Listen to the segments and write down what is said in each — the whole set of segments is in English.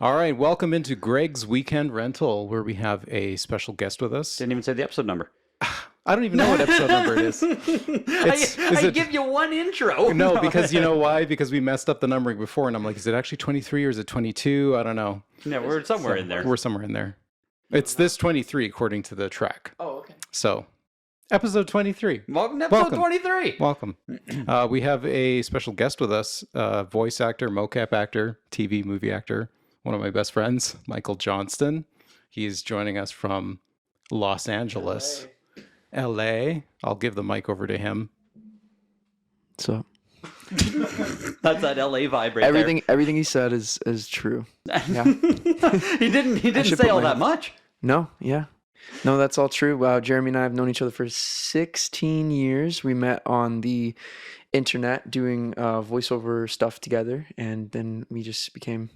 All right, welcome into Greg's Weekend Rental, where we have a special guest with us. Didn't even say the episode number. I don't even know what episode number it is. I give you one intro. No, because you know why? Because we messed up the numbering before, and I'm like, is it actually 23 or is it 22? I don't know. Yeah, we're somewhere in there. We're somewhere in there. It's this 23 according to the track. Oh, okay. So, episode 23. Welcome to episode 23. Welcome. We have a special guest with us, voice actor, mocap actor, TV movie actor, one of my best friends, Michael Johnston. He's joining us from Los Angeles, LA. I'll give the mic over to him. So That's that LA vibe right everything he said is true. Yeah. there. He didn't should say put all my- that much. No, yeah. No, that's all true. Wow, Jeremy and I have known each other for 16 years. We met on the internet doing voiceover stuff together, and then we just became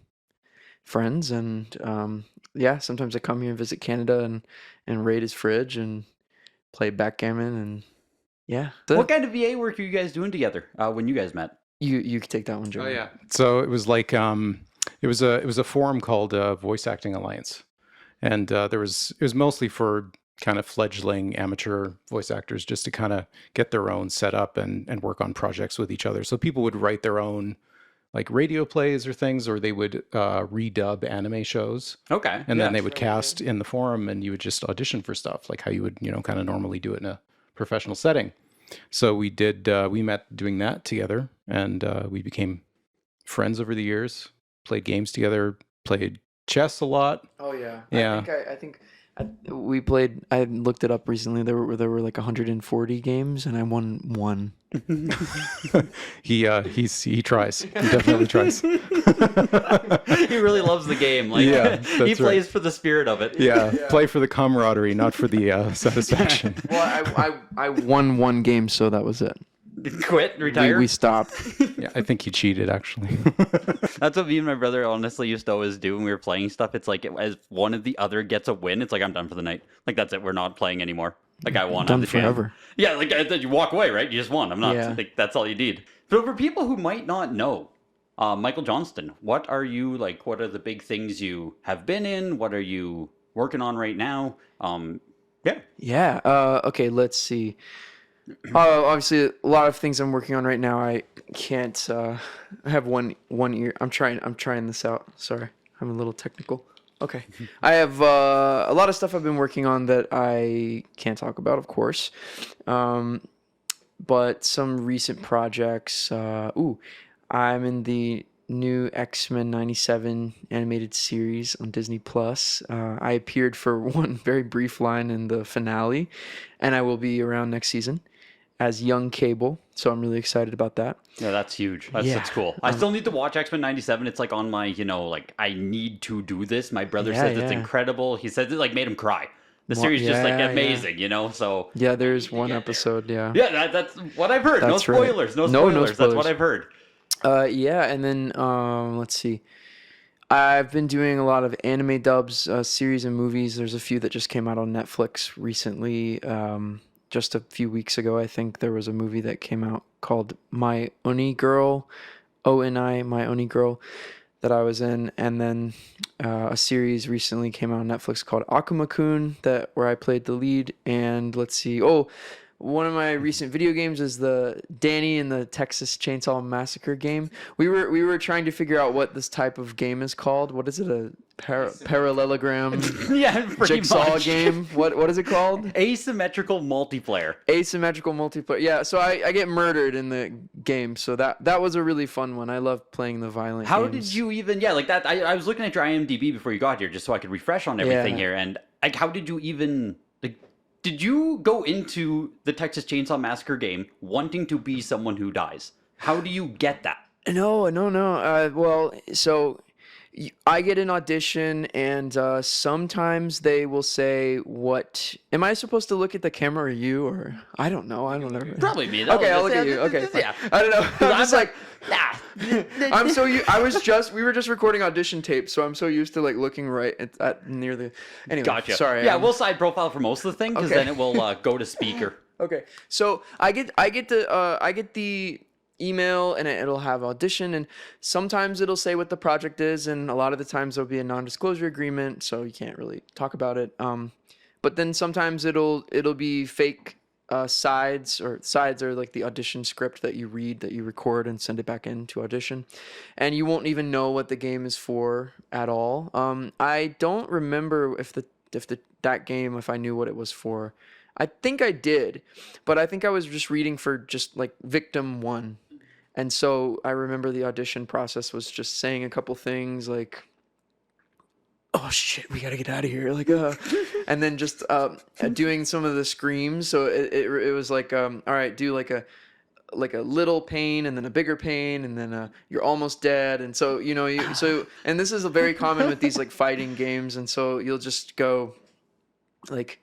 friends. And yeah, sometimes I come here and visit Canada and raid his fridge and play backgammon, and yeah. What kind of VA work are you guys doing together when you guys met? You can take that one, Jeremy. Oh yeah. So it was like it was a forum called Voice Acting Alliance, and it was mostly for kind of fledgling amateur voice actors just to kind of get their own set up and work on projects with each other. So people would write their own like radio plays or things, or they would redub anime shows. Okay. And then they would cast in the forum, and you would just audition for stuff like how you would, kind of normally do it in a professional setting. So we did, we met doing that together, and we became friends over the years, played games together, played chess a lot. Oh yeah. Yeah. I think we played. I looked it up recently. There were like 140 games, and I won one. He tries. He definitely tries. He really loves the game. Like, Yeah, he that's plays right. for the spirit of it. Yeah, play for the camaraderie, not for the satisfaction. Well, I won one game, so that was it. Quit, retire. We stopped. Yeah, I think he cheated actually. That's what me and my brother honestly used to always do when we were playing stuff. It's like as one of the other gets a win, it's like I'm done for the night. Like that's it. We're not playing anymore. Like I won. Done I'm the champ. forever. Yeah, like you walk away, right? You just won. I'm not. Yeah. Like, that's all you need. So for people who might not know, Michael Johnston, what are you like? What are the big things you have been in? What are you working on right now? Yeah. Yeah. Okay. Let's see. Obviously, a lot of things I'm working on right now. I can't. I have one ear. I'm trying this out. Sorry, I'm a little technical. Okay. I have a lot of stuff I've been working on that I can't talk about, of course. But some recent projects. I'm in the new X-Men 97 animated series on Disney Plus. I appeared for one very brief line in the finale, and I will be around next season as young Cable, so I'm really excited about that. Yeah, that's huge. That's cool. I still need to watch X-Men 97. It's like on my, like I need to do this. My brother says it's incredible. He says it like made him cry. The series just like amazing, so. Yeah, there's one episode, yeah. Yeah, that's what I've heard. That's no right. spoilers. No No spoilers. That's spoilers. what I've heard. Yeah, and then let's see. I've been doing a lot of anime dubs, series and movies. There's a few that just came out on Netflix recently. Just a few weeks ago, I think there was a movie that came out called My Oni Girl, ONI, My Oni Girl, that I was in. And then a series recently came out on Netflix called Akuma-kun, where I played the lead. And let's see. Oh, one of my recent video games is the Danny and the Texas Chainsaw Massacre game. We were trying to figure out what this type of game is called. What is it? A parallelogram Yeah, pretty jigsaw much. game? What is it called? Asymmetrical multiplayer. Asymmetrical multiplayer. Yeah, so I get murdered in the game. So that was a really fun one. I love playing the violent How games. did you even? Yeah, like that. I was looking at your IMDb before you got here, just so I could refresh on everything Yeah. here. And like, how did you even? Like, did you go into the Texas Chainsaw Massacre game wanting to be someone who dies? How do you get that? No. Well, so I get an audition, and sometimes they will say, "What am I supposed to look at the camera, or you, or I don't know. I don't know." Probably me. Okay, I'll look at you. Okay, Yeah. I don't know. I'm just like, nah. I'm so we were just recording audition tapes, so I'm so used to like looking right at near the. Anyway, Gotcha. sorry. Yeah, we'll side profile for most of the thing because Okay. then it will go to speaker. Okay, so I get the email, and it'll have audition, and sometimes it'll say what the project is, and a lot of the times there'll be a non-disclosure agreement, so you can't really talk about it. But then sometimes it'll be fake sides are like the audition script that you read, that you record and send it back in to audition, and you won't even know what the game is for at all. I don't remember if that game, if I knew what it was for. I think I did, but I think I was just reading for just like victim 1. And so I remember the audition process was just saying a couple things like, oh shit, we gotta get out of here, like and then just doing some of the screams. So it was like all right, do like a little pain and then a bigger pain and then you're almost dead. And so and this is very common with these like fighting games, and so you'll just go like,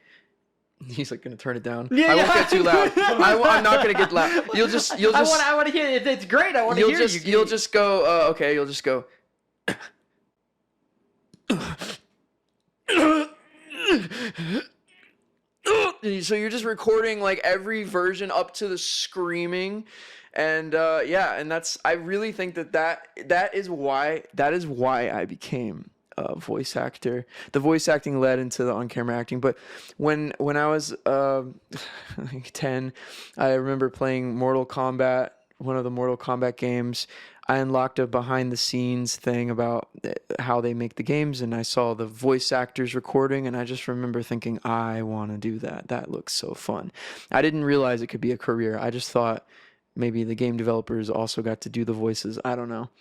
he's like gonna turn it down. I won't get too loud. I'm not gonna get loud. You'll just I want to hear it. It's great. I want to hear you. You'll just go okay, you'll just go so you're just recording like every version up to the screaming, and and I really think that is why I became a voice actor. The voice acting led into the on-camera acting, but when I was like 10, I remember playing Mortal Kombat, one of the Mortal Kombat games. I unlocked a behind the scenes thing about how they make the games, and I saw the voice actors recording, and I just remember thinking, I want to do that. That looks so fun. I didn't realize it could be a career. I just thought maybe the game developers also got to do the voices. I don't know.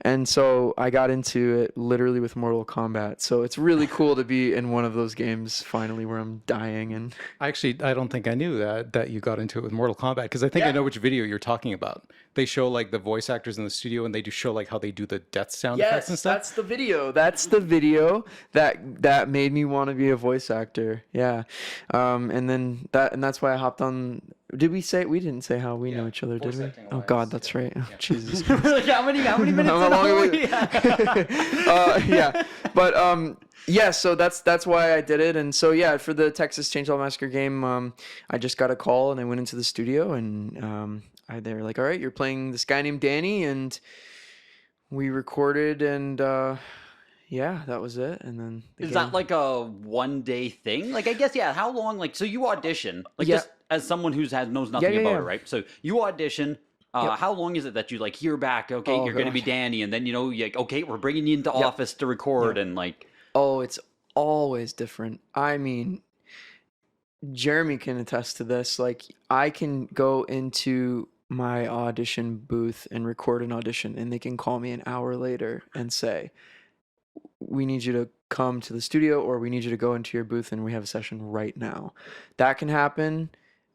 And so I got into it literally with Mortal Kombat. So it's really cool to be in one of those games finally where I'm dying. And I don't think I knew that you got into it with Mortal Kombat, because I think I know which video you're talking about. They show like the voice actors in the studio, and they do show like how they do the death sound effects and stuff. That's the video. That's the video that made me want to be a voice actor. Yeah. And that's why I hopped on. Did we say, we didn't say how we know each other, did we? Oh God, that's right. Oh, Jesus. Like, how many minutes how long are we? Yeah. But so that's why I did it. And so for the Texas Chainsaw Massacre game, I just got a call and I went into the studio, and they were like, all right, you're playing this guy named Danny, and we recorded, and that was it. And then is that like a one-day thing? Like, I guess, how long? Like, so you audition, like, just as someone knows nothing about it, right? So you audition. How long is it that you like hear back? Okay, you're going to be Danny, and then you're like, okay, we're bringing you into office to record, and like. Oh, it's always different. I mean, Jeremy can attest to this. Like, I can go into my audition booth and record an audition, and they can call me an hour later and say, we need you to come to the studio, or we need you to go into your booth and we have a session right now. That can happen.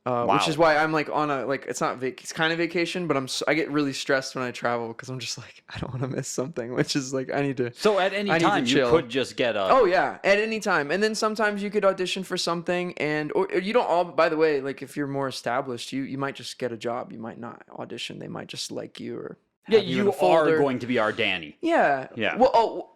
Which is why I'm like on a, like, it's kind of vacation, but I get really stressed when I travel, because I'm just like, I don't want to miss something, which is like, I need to. So at any time you could just get a. Oh yeah, at any time. And then sometimes you could audition for something, or you don't all. By the way, like if you're more established, you might just get a job. You might not audition. They might just like you, or you are going to be our Danny. Yeah. Yeah. Well,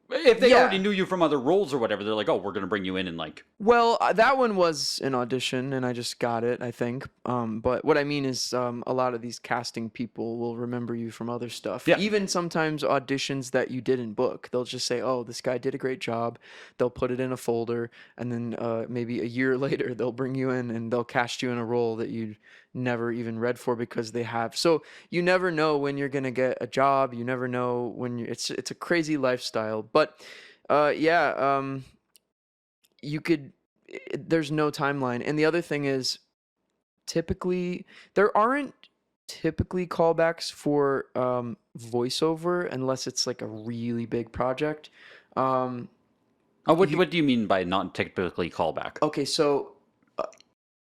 if they already knew you from other roles or whatever, they're like, oh, we're going to bring you in and like. Well, that one was an audition, and I just got it, I think. But what I mean is, a lot of these casting people will remember you from other stuff. Yeah. Even sometimes auditions that you didn't book, they'll just say, oh, this guy did a great job. They'll put it in a folder, and then maybe a year later, they'll bring you in and they'll cast you in a role that you never even read for, because they have. So you never know when you're gonna get a job. You never know when it's a crazy lifestyle. But you could. There's no timeline. And the other thing is, there aren't typically callbacks for voiceover unless it's like a really big project. What do you mean by not typically callback? Okay, so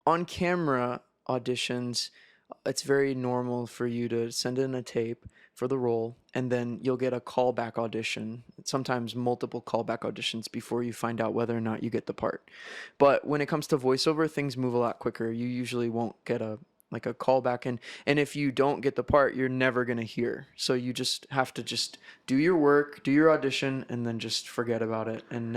on camera auditions, it's very normal for you to send in a tape for the role, and then you'll get a callback audition, sometimes multiple callback auditions before you find out whether or not you get the part. But when it comes to voiceover, things move a lot quicker. You usually won't get a callback, and if you don't get the part, you're never going to hear. So you just have to just do your work, do your audition, and then just forget about it, and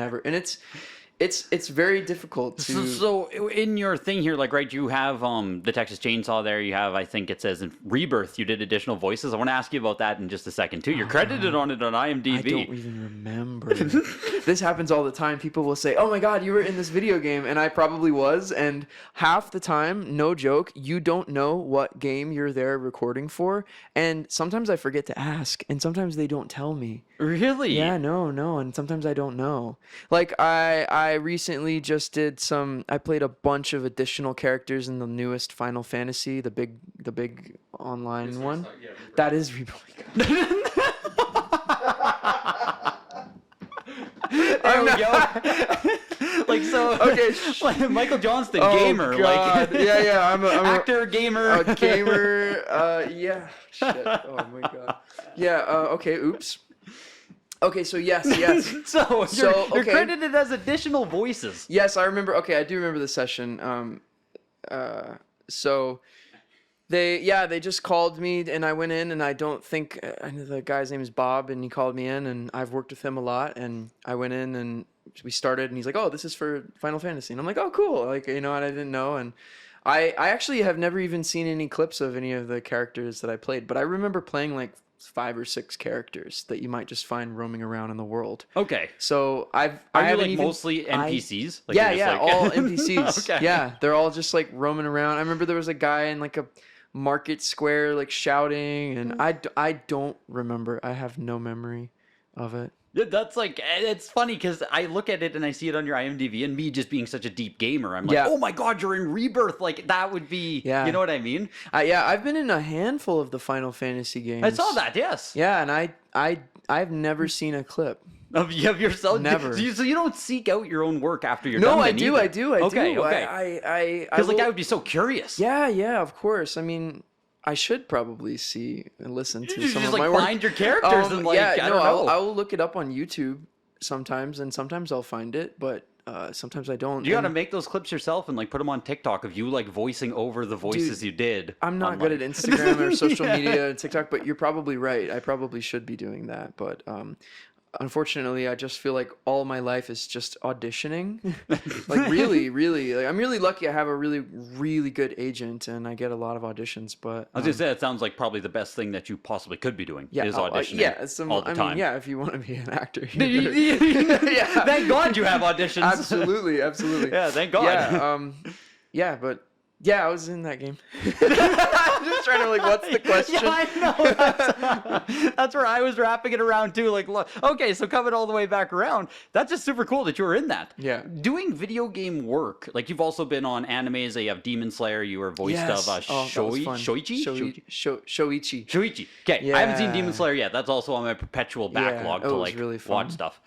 It's very difficult to. So in your thing here, like, right, you have the Texas Chainsaw there. You have, I think it says in Rebirth, you did additional voices. I want to ask you about that in just a second too. You're credited on it on IMDb. I don't even remember. This happens all the time. People will say, "Oh my God, you were in this video game," and I probably was. And half the time, no joke, you don't know what game you're there recording for. And sometimes I forget to ask, and sometimes they don't tell me. Really? Yeah, no, and sometimes I don't know. Like I recently just did I played a bunch of additional characters in the newest Final Fantasy, the big online one. That is Rebirth. There we go. Like, so, okay, like Michael Johnston, oh, gamer, God. like, yeah, I'm actor, gamer, a gamer. Yeah, shit. Oh my God. Yeah. Okay. Oops. Okay. So yes. so you're okay. credited as additional voices. Yes, I remember. Okay, I do remember the session. So they just called me and I went in, and I don't think the guy's name is Bob, and he called me in, and I've worked with him a lot, and I went in and we started, and he's like, "Oh, this is for Final Fantasy," and I'm like, "Oh, cool!" Like, and I didn't know, and I actually have never even seen any clips of any of the characters that I played, but I remember playing like 5 or 6 characters that you might just find roaming around in the world. Okay. So Are you like mostly NPCs? Like, yeah, like... all NPCs. Okay. Yeah, they're all just like roaming around. I remember there was a guy in like a market square like shouting, and I don't remember. I have no memory of it. That's like, it's funny because I look at it and I see it on your IMDb, and me just being such a deep gamer, I'm like, oh my God, you're in Rebirth. Like, that would be, you know what I mean? Yeah, I've been in a handful of the Final Fantasy games. I saw that, yes. Yeah, and I've never seen a clip. Of yourself? Never. So you don't seek out your own work after you're done? No, I do. Okay. Because like, I would be so curious. Yeah, of course. I mean, I should probably see and listen to some of my work. Find your characters and like, I don't know. I'll look it up on YouTube sometimes, and sometimes I'll find it, but sometimes I don't. You got to make those clips yourself and like put them on TikTok of you like voicing over the voices you did. I'm not good at Instagram or social media and TikTok, but you're probably right. I probably should be doing that, but unfortunately, I just feel like all my life is just auditioning. Like, really, like, I'm really lucky. I have a really, really good agent, and I get a lot of auditions. But I was gonna say, it sounds like probably the best thing that you possibly could be doing is auditioning. All the time. Yeah, if you want to be an actor, yeah. Thank God you have auditions. Absolutely. Yeah, thank God. But yeah, I was in that game. I'm just trying to like, what's the question? Yeah, I know. That's where I was wrapping it around too. Like, look, okay, so coming all the way back around, that's just super cool that you were in that. Yeah. Doing video game work, like you've also been on animes. You have Demon Slayer. You were voiced of Shoichi. Okay, Yeah. I haven't seen Demon Slayer yet. That's also on my perpetual backlog to like really watch stuff.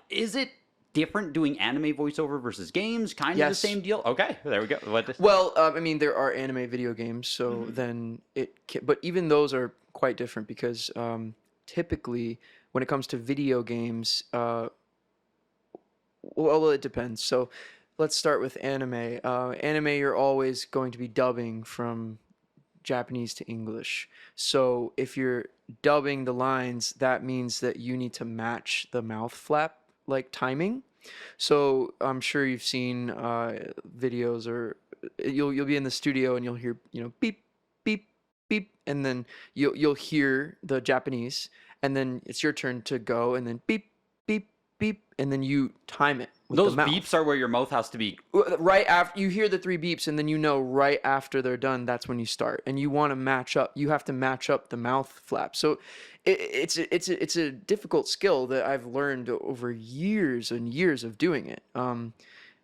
Is it different doing anime voiceover versus games? Kind of the same deal? Okay, there we go. Well, I mean, there are anime video games, so then but even those are quite different because typically when it comes to video games, well, it depends. So let's start with anime. Anime, you're always going to be dubbing from Japanese to English. So if you're dubbing the lines, that means that you need to match the mouth flap like timing. So I'm sure you've seen videos, or you'll be in the studio and you'll hear, beep beep beep, and then you'll hear the Japanese, and then it's your turn to go, and then beep beep beep, and then you time it with those the mouth. Beeps are where your mouth has to be right after you hear the 3 beeps, and then right after they're done, that's when you start, and you want to match up. You have to match up the mouth flap. So it's a difficult skill that I've learned over years and years of doing it.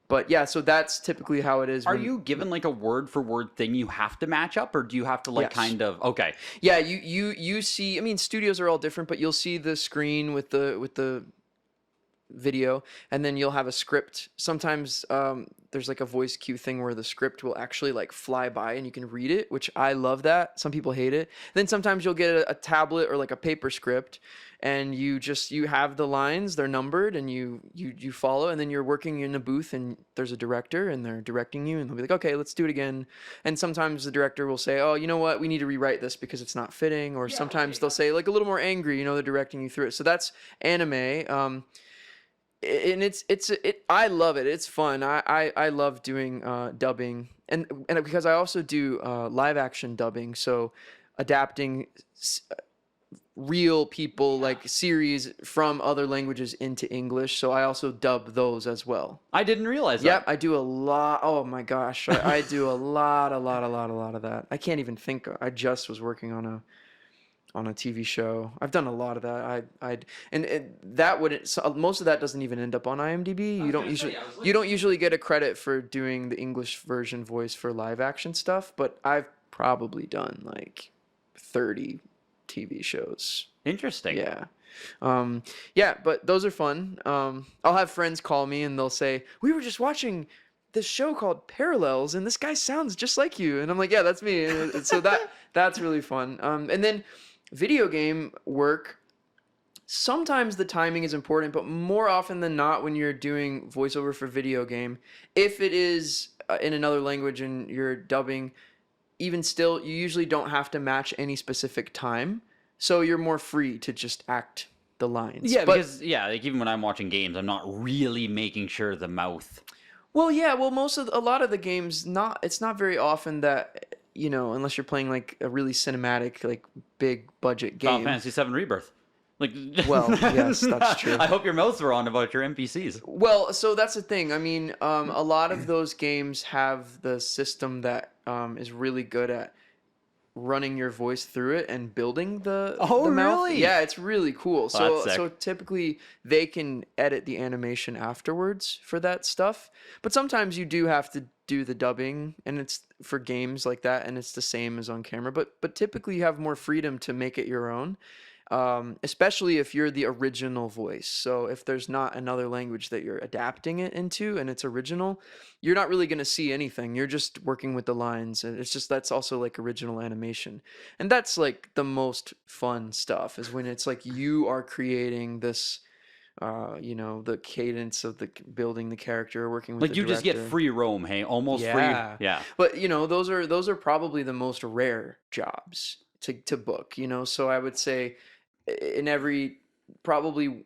But yeah, so that's typically how it is. Are you given like a word for word thing you have to match up, or do you have to like kind of okay? Yeah, you see. I mean, studios are all different, but you'll see the screen with the video, and then you'll have a script. Sometimes there's like a voice cue thing where the script will actually like fly by and you can read it, which I love that. Some people hate it. Then sometimes you'll get a tablet or like a paper script, and you have the lines, they're numbered, and you follow, and then you're working in a booth and there's a director and they're directing you, and they'll be like, okay, let's do it again. And sometimes the director will say, oh, you know what, we need to rewrite this because it's not fitting, or sometimes they'll say like a little more angry, they're directing you through it. So that's anime. and I love it. It's fun. I love doing dubbing, and because I also do live action dubbing, so adapting real people like series from other languages into English. So I also dub those as well. I didn't realize that. Yep, I do a lot. Oh my gosh, I do a lot of that. I can't even think. I just was working on a TV show. I've done a lot of that. That wouldn't. So most of that doesn't even end up on IMDb. You don't usually get a credit for doing the English version voice for live action stuff. But I've probably done like 30 TV shows. Interesting. Yeah. Yeah, but those are fun. I'll have friends call me and they'll say, "We were just watching this show called Parallels and this guy sounds just like you." And I'm like, "Yeah, that's me." And so that's really fun. And then video game work, sometimes the timing is important, but more often than not when you're doing voiceover for video game, if it is in another language and you're dubbing, even still, you usually don't have to match any specific time, so you're more free to just act the lines. Yeah, because like even when I'm watching games, I'm not really making sure the mouth. Well, yeah, a lot of the games, it's not very often that, unless you're playing like a really cinematic, like big budget game. Final Fantasy VII Rebirth. Like, well, yes, that's true. I hope your mouths were on about your NPCs. Well, so that's the thing. I mean, a lot of those games have the system that is really good at running your voice through it and building the mouth. Really? Yeah, it's really cool. Oh, So typically they can edit the animation afterwards for that stuff. But sometimes you do have to do the dubbing, and it's for games like that, and it's the same as on camera. But typically you have more freedom to make it your own. Especially if you're the original voice. So if there's not another language that you're adapting it into and it's original, you're not really going to see anything. You're just working with the lines, and that's also like original animation. And that's like the most fun stuff, is when it's like you are creating this the cadence of the building the character, working with like the you just get director. free roam, hey, almost free. Yeah. But those are probably the most rare jobs to book, so I would say in every probably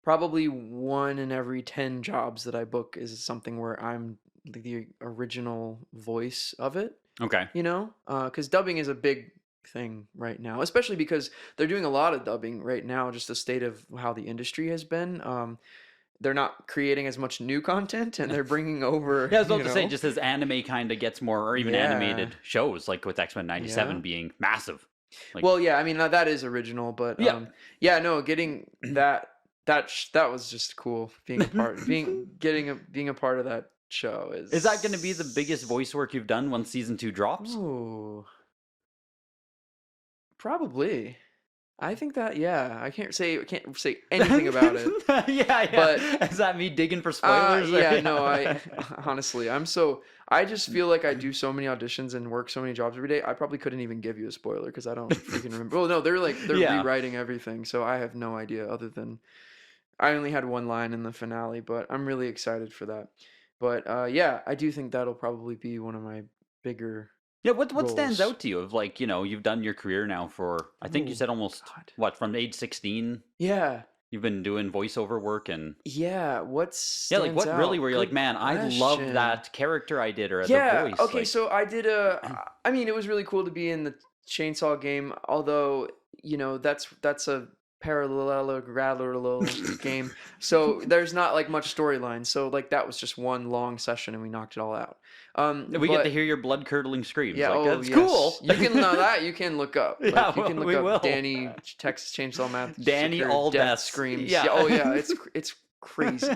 1 in every 10 jobs that I book is something where I'm the original voice of it. Okay. Because dubbing is a big thing right now, especially because they're doing a lot of dubbing right now, just the state of how the industry has been. They're not creating as much new content, and they're bringing over. Yeah, I was about to say, just as anime kind of gets more, or even animated shows, like with X-Men '97 being massive. Like, well, yeah, I mean that is original, but getting that was just cool. Being a part, being a part of that show is that going to be the biggest voice work you've done once season 2 drops? Ooh, probably. I think that I can't say anything about it. yeah. But is that me digging for spoilers? No. I honestly, I just feel like I do so many auditions and work so many jobs every day. I probably couldn't even give you a spoiler because I don't freaking remember. Well, no, they're rewriting everything, so I have no idea other than I only had one line in the finale. But I'm really excited for that. But I do think that'll probably be one of my bigger. Yeah, what stands out to you of like, you've done your career now for, I think you said almost, from age 16? Yeah. You've been doing voiceover work and... Yeah, what really were you like, man, I love that character I did, or as a voice? Okay, so I did I mean, it was really cool to be in the Chainsaw game, although, that's a parallel game, so there's not like much storyline, so like that was just one long session and we knocked it all out. We get to hear your blood curdling screams. Yeah, that's cool. You can know that you can look up. Like, yeah, you can look up will. Danny Texas Chainsaw Massacre. Danny all death screams. Yeah. It's crazy.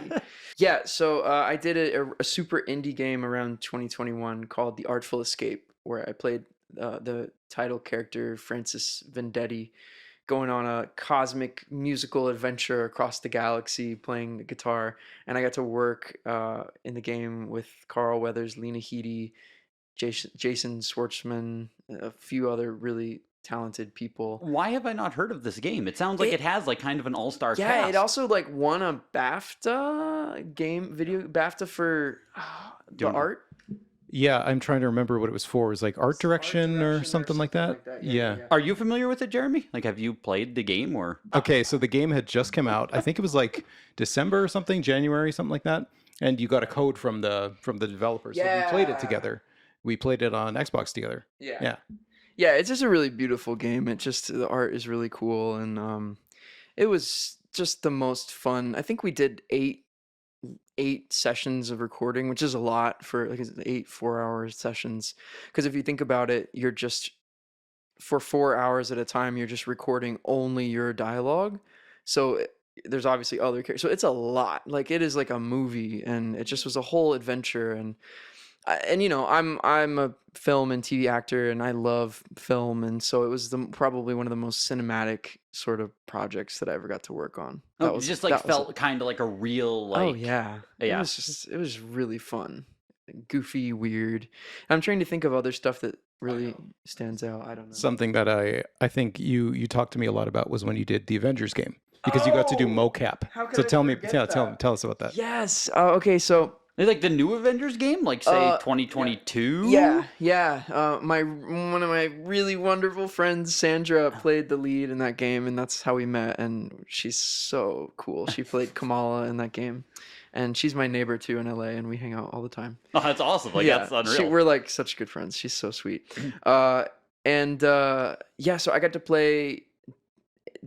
Yeah, so I did a super indie game around 2021 called The Artful Escape, where I played the title character Francis Vendetti, going on a cosmic musical adventure across the galaxy, playing the guitar. And I got to work in the game with Carl Weathers, Lena Headey, Jason Schwartzman, a few other really talented people. Why have I not heard of this game? It sounds like it has like kind of an all-star cast. Yeah, it also like won a BAFTA for the art. Yeah, I'm trying to remember what it was for. It was like art direction or something like that. Yeah. Are you familiar with it, Jeremy? Like, have you played the game or? Okay, so the game had just come out. I think it was like December or something, January, something like that. And you got a code from the developers. So we played it together. We played it on Xbox together. Yeah. Yeah, it's just a really beautiful game. It just, the art is really cool, and it was just the most fun. I think we did eight sessions of recording, which is a lot for like 8 4-hour sessions. Because if you think about it, you're just for 4 hours at a time, you're just recording only your dialogue. So there's obviously other characters. So it's a lot. Like it is like a movie, and it just was a whole adventure. And you know, I'm a film and TV actor, and I love film, and so it was probably one of the most cinematic sort of projects that I ever got to work on. That was just like felt kind of like a real like. Oh yeah. It was really fun, goofy, weird. I'm trying to think of other stuff that really stands out. I don't know. Something that I think you talked to me a lot about was when you did the Avengers game, because you got to do mocap. So tell us about that. Yes. Okay. So. Like the new Avengers game, like say 2022. Yeah. One of my really wonderful friends, Sandra, played the lead in that game, and that's how we met. And she's so cool. She played Kamala in that game, and she's my neighbor too in LA, and we hang out all the time. Oh, that's awesome! Like that's unreal. We're like such good friends. She's so sweet. So I got to play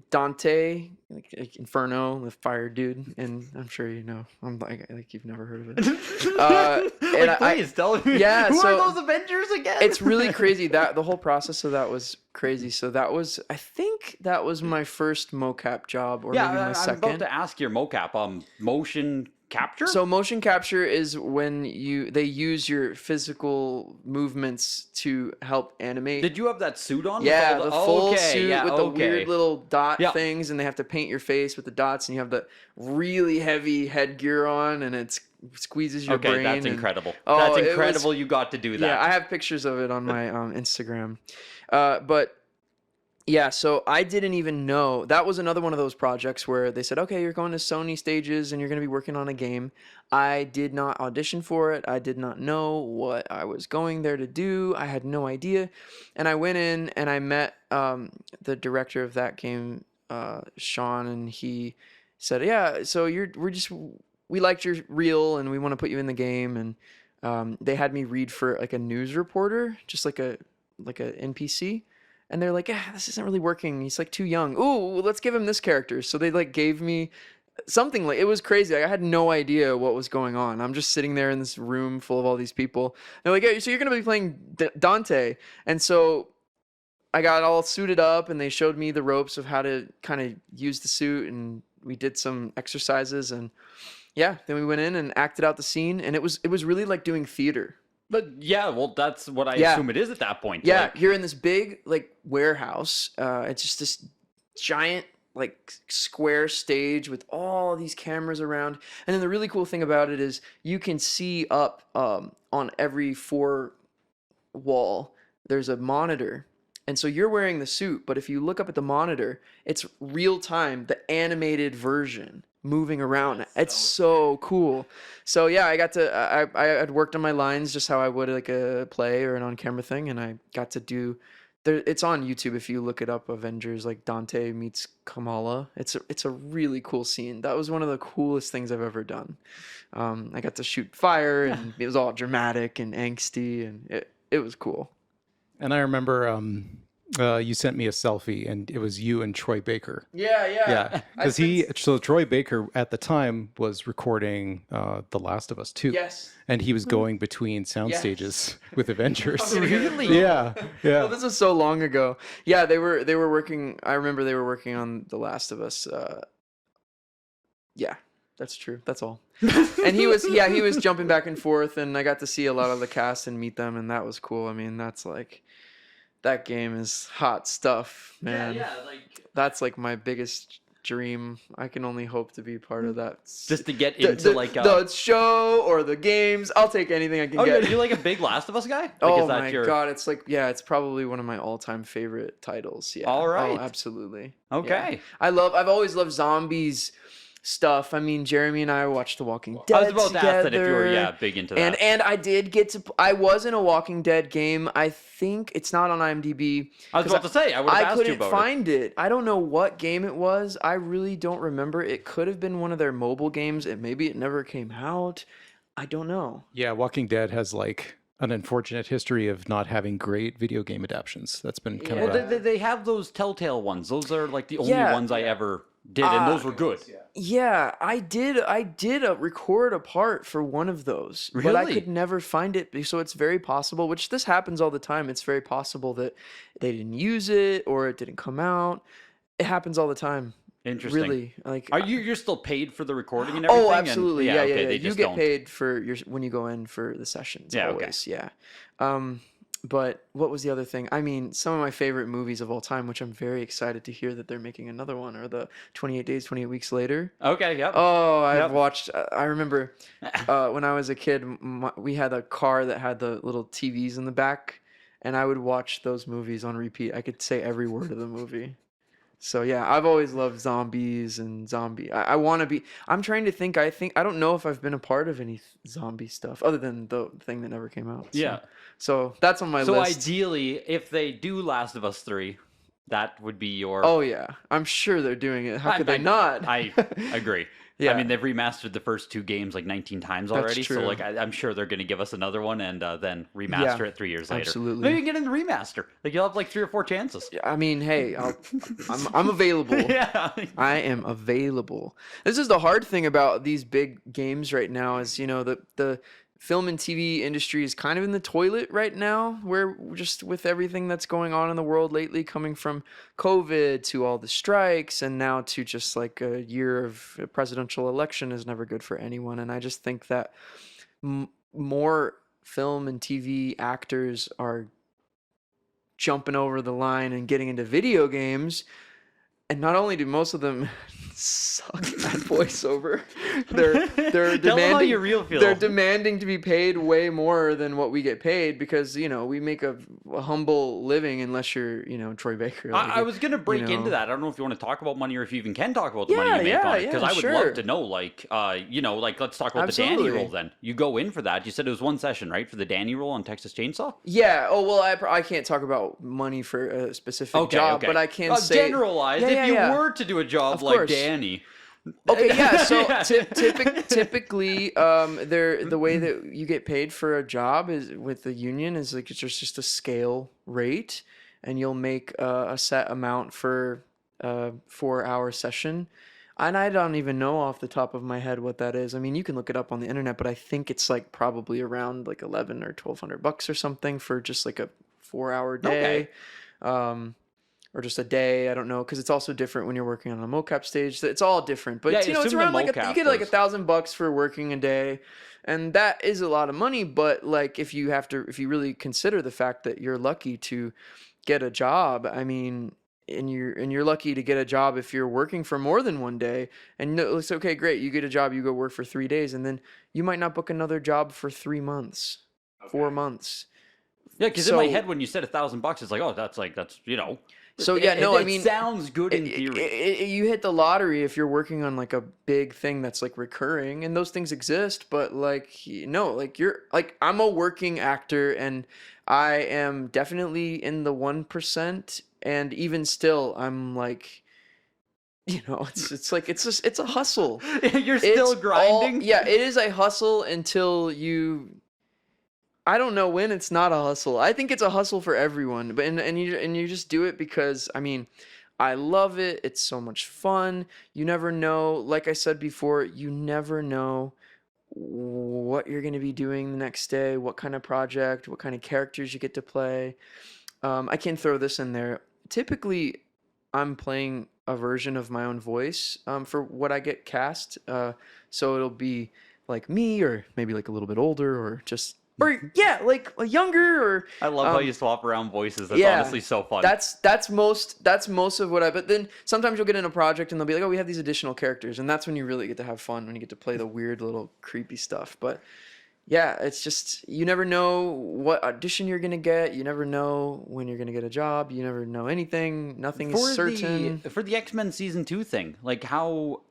Dante, like Inferno, the fire dude, and I'm sure you know. I'm like you've never heard of it. Please tell me. Yeah, who are those Avengers again? It's really crazy. That the whole process of that was crazy. So I think that was my first mocap job, or maybe my second. I'm about to ask your mocap. Motion capture. So motion capture is when they use your physical movements to help animate. Did you have that suit on? Yeah, the full suit with the weird little dot things, and they have to paint your face with the dots, and you have the really heavy headgear on, and it squeezes your brain. Okay, that's incredible. That's incredible. You got to do that. Yeah, I have pictures of it on my Instagram, but. Yeah, so I didn't even know. That was another one of those projects where they said, okay, you're going to Sony Stages and you're going to be working on a game. I did not audition for it. I did not know what I was going there to do. I had no idea. And I went in and I met the director of that game, Sean, and he said, yeah, so we liked your reel and we want to put you in the game. And they had me read for like a news reporter, just like a NPC. And they're like, this isn't really working. He's like too young. Ooh, let's give him this character. So they like gave me something like, it was crazy. Like, I had no idea what was going on. I'm just sitting there in this room full of all these people. They're like, so you're going to be playing Dante. And so I got all suited up and they showed me the ropes of how to kind of use the suit. And we did some exercises and then we went in and acted out the scene. And it was really like doing theater. But yeah, well, that's what I assume it is at that point. Yeah, you're in this big like warehouse. It's just this giant like square stage with all these cameras around. And then the really cool thing about it is you can see up on every 4 wall. There's a monitor. And so you're wearing the suit, but if you look up at the monitor, it's real time, the animated version moving around. It's so cool. So yeah, I got to I had worked on my lines just how I would like a play or an on-camera thing, and I got to do it's on YouTube if you look it up, Avengers, like Dante meets Kamala. It's a really cool scene. That was one of the coolest things I've ever done. I got to shoot fire and it was all dramatic and angsty, and it was cool. And I remember you sent me a selfie, and it was you and Troy Baker. Yeah. Because Troy Baker at the time was recording The Last of Us 2. Yes. And he was going between sound stages with Avengers. Really? Yeah. Well, this was so long ago. Yeah, they were working. I remember they were working on The Last of Us. Yeah, that's true. That's all. And he was jumping back and forth, and I got to see a lot of the cast and meet them, and that was cool. I mean, that's like. That game is hot stuff, man. Yeah, that's like my biggest dream. I can only hope to be part of that. Just to get into the show or the games. I'll take anything I can get. Are you like a big Last of Us guy? God, it's like it's probably one of my all-time favorite titles. Yeah. All right. Oh, absolutely. Okay. Yeah. I've always loved zombies stuff. I mean, Jeremy and I watched The Walking Dead I was about to ask that if you were together. big into that. And I did get to. I was in a Walking Dead game. I think it's not on IMDb. I was about to say, I would have asked you about I couldn't find it. I don't know what game it was. I really don't remember. It could have been one of their mobile games, and maybe it never came out. I don't know. Yeah, Walking Dead has like an unfortunate history of not having great video game adaptations. That's been kind of Well, they have those Telltale ones. Those are like the only ones I ever did, and those were good. Yeah, I did record a part for one of those, but I Really? could never find it. So it's very possible, which this happens all the time. It's very possible that they didn't use it or it didn't come out. It happens all the time. Interesting. Really, like Are you're still paid for the recording and everything? oh, absolutely, And, yeah. They You just get don't. paid for your when you go in for the sessions. Yeah, okay. Always, yeah. But what was the other thing? I mean, some of my favorite movies of all time, which I'm very excited to hear that they're making another one, are the 28 Days, 28 Weeks Later. Okay, yep. Oh, I've Yep. watched. I remember when I was a kid, we had a car that had the little TVs in the back, and I would watch those movies on repeat. I could say every word of the movie. So yeah, I've always loved zombies and zombie. I want to be. I'm trying to think. I don't know if I've been a part of any zombie stuff other than the thing that never came out. So, Yeah. So that's on my So list. ideally, if they do Last of Us 3, that would be your... Oh yeah, I'm sure they're doing it. How could they not? I agree. Yeah. I mean, they've remastered the first two games like 19 times already. So true. like, I'm sure they're going to give us another one and then remaster Yeah, it 3 years later. absolutely. Maybe you can get into remaster. Like you'll have like 3 or 4 chances. I mean, hey, I'm available. Yeah. I am available. This is the hard thing about these big games right now is, the film and TV industry is kind of in the toilet right now, where just with everything that's going on in the world lately, coming from COVID to all the strikes and now to just like a year of a presidential election is never good for anyone. And I just think that more film and TV actors are jumping over the line and getting into video games. And not only do most of them suck at voiceover, they're Tell them how demanding you real feel. they're demanding to be paid way more than what we get paid because we make a humble living unless you're Troy Baker. I was gonna break into that. I don't know if you want to talk about money or if you even can talk about the money you make on it, because I would love to know. Like, let's talk about the Danny role. Then you go in for that. You said it was one session, right, for the Danny role on Texas Chainsaw? Yeah. Oh well, I can't talk about money for a specific job, but I can say generalized. If you were to do a job like Danny. Okay, yeah. So typically, the way that you get paid for a job is with the union is like it's just a scale rate, and you'll make a set amount for a 4-hour session. And I don't even know off the top of my head what that is. I mean, you can look it up on the internet, but I think it's like probably around like $1,100 or $1,200 or something for just like a 4-hour day. Okay. Or just a day, I don't know, because it's also different when you're working on a mocap stage. It's all different, but Yeah, it's around like you get like $1,000 for working a day, and that is a lot of money. But like if you really consider the fact that you're lucky to get a job, I mean, and you're lucky to get a job if you're working for more than one day, and it's okay, great, you get a job, you go work for 3 days, and then you might not book another job for 3 months, 4 months. Yeah, because in my head when you said $1,000, it's like, oh, that's So yeah, no, I mean, it sounds good in theory. You hit the lottery if you're working on like a big thing that's like recurring, and those things exist. But like, no, like I'm a working actor, and I am definitely in the 1%. And even still, I'm like, it's like it's a hustle. You're still grinding. Yeah, it is a hustle until you. I don't know when it's not a hustle. I think it's a hustle for everyone, but and you just do it because I mean, I love it. It's so much fun. You never know. Like I said before, you never know what you're going to be doing the next day, what kind of project, what kind of characters you get to play. I can throw this in there. Typically, I'm playing a version of my own voice for what I get cast. So it'll be like me, or maybe like a little bit older, or just. Or yeah, like a younger, or I love how you swap around voices. That's honestly so fun. That's most of what I. But then sometimes you'll get in a project and they'll be like, oh, we have these additional characters, and that's when you really get to have fun, when you get to play the weird little creepy stuff. But yeah, it's just you never know what audition you're gonna get. You never know when you're gonna get a job. You never know anything. Nothing is certain. For the X-Men season 2 thing, like how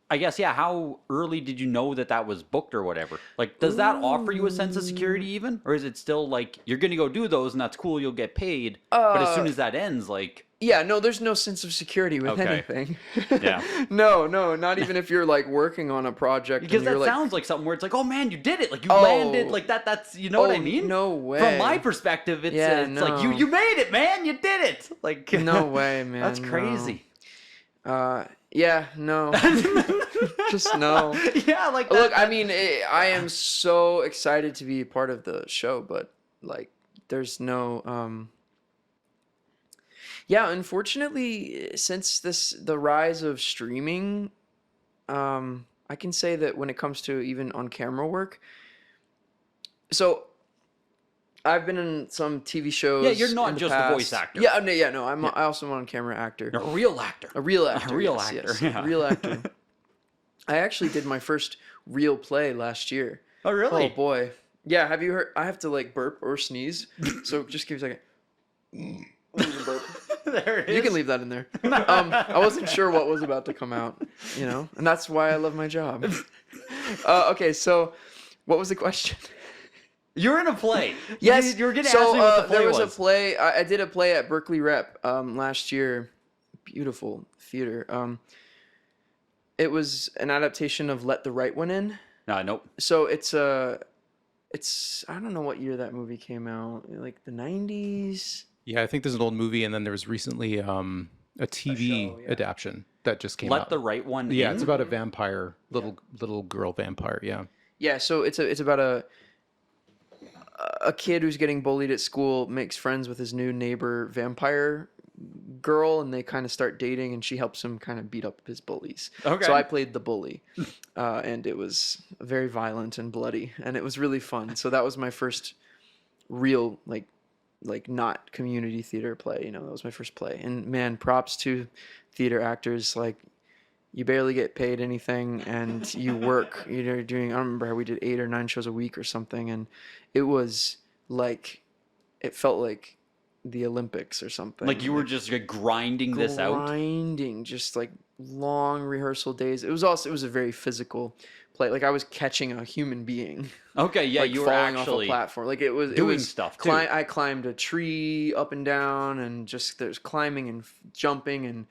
I guess, yeah, how early did you know that that was booked or whatever? Like, does that offer you a sense of security even? Or is it still like, you're going to go do those and that's cool, you'll get paid. But as soon as that ends, like... Yeah, no, there's no sense of security with anything. Yeah. No, not even if you're like working on a project. Because that sounds like something where it's like, oh man, you did it. Like, you landed. Like, that's, you know what I mean? No way. From my perspective, it's like, you made it, man. You did it. Like, no way, man. That's crazy. Yeah, no. Just no. Yeah, like that, look, I mean, I am so excited to be a part of the show, but like, there's no. Yeah, unfortunately, since the rise of streaming, I can say that when it comes to even on camera work, so I've been in some TV shows. Yeah, you're not just past. a voice actor. Yeah, no, I also am an on camera actor. You're a real actor. A real actor. A real yes, actor. Yes, Yeah. A real actor. I actually did my first real play last year. Oh, really? Oh boy. Yeah, have you heard? I have to like burp or sneeze, so just give me a second. There it is. You can leave that in there. I wasn't sure what was about to come out, and that's why I love my job. Okay, so what was the question? You're in a play. Yes, you were going to ask me what the play there was a play. I did a play at Berkeley Rep last year. Beautiful theater. It was an adaptation of Let the Right One In. Nope. So it's I don't know what year that movie came out. Like the 90s. Yeah, I think there's an old movie, and then there was recently a TV adaptation that just came out. Let the Right One In? Yeah, it's about a vampire, little girl vampire, yeah. Yeah, so it's about a kid who's getting bullied at school, makes friends with his new neighbor vampire girl, and they kind of start dating, and she helps him kind of beat up his bullies. Okay. So I played the bully, and it was very violent and bloody, and it was really fun. So that was my first real, like not community theater play. That was my first play. And man, props to theater actors. Like, you barely get paid anything, and you work. You're doing. I don't remember how we did 8 or 9 shows a week or something, and it was like, it felt like the Olympics or something. Like you were just like grinding this out? Grinding, just like long rehearsal days. It was a very physical play. Like I was catching a human being. Okay, yeah, like you were falling actually off a platform. Like it was doing stuff too. I climbed a tree up and down, and just there's climbing and jumping and